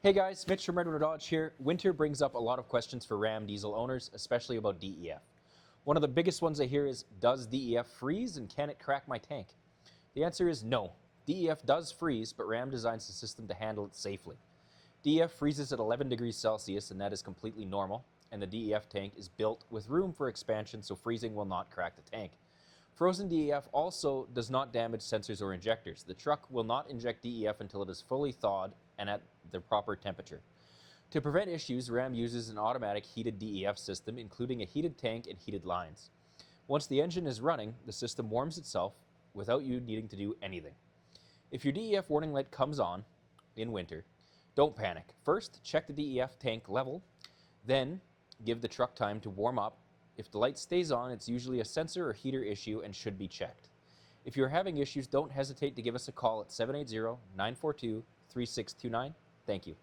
Hey guys, Mitch from Redwater Dodge here. Winter brings up a lot of questions for Ram diesel owners, especially about DEF. One of the biggest ones I hear is, does DEF freeze and can it crack my tank? The answer is no. DEF does freeze, but Ram designs the system to handle it safely. DEF freezes at 11 degrees Celsius and that is completely normal, and the DEF tank is built with room for expansion so freezing will not crack the tank. Frozen DEF also does not damage sensors or injectors. The truck will not inject DEF until it is fully thawed and at the proper temperature. To prevent issues, Ram uses an automatic heated DEF system, including a heated tank and heated lines. Once the engine is running, the system warms itself without you needing to do anything. If your DEF warning light comes on in winter, don't panic. First, check the DEF tank level, then give the truck time to warm up. If the light stays on, it's usually a sensor or heater issue and should be checked. If you're having issues, don't hesitate to give us a call at 780-942-3629. Thank you.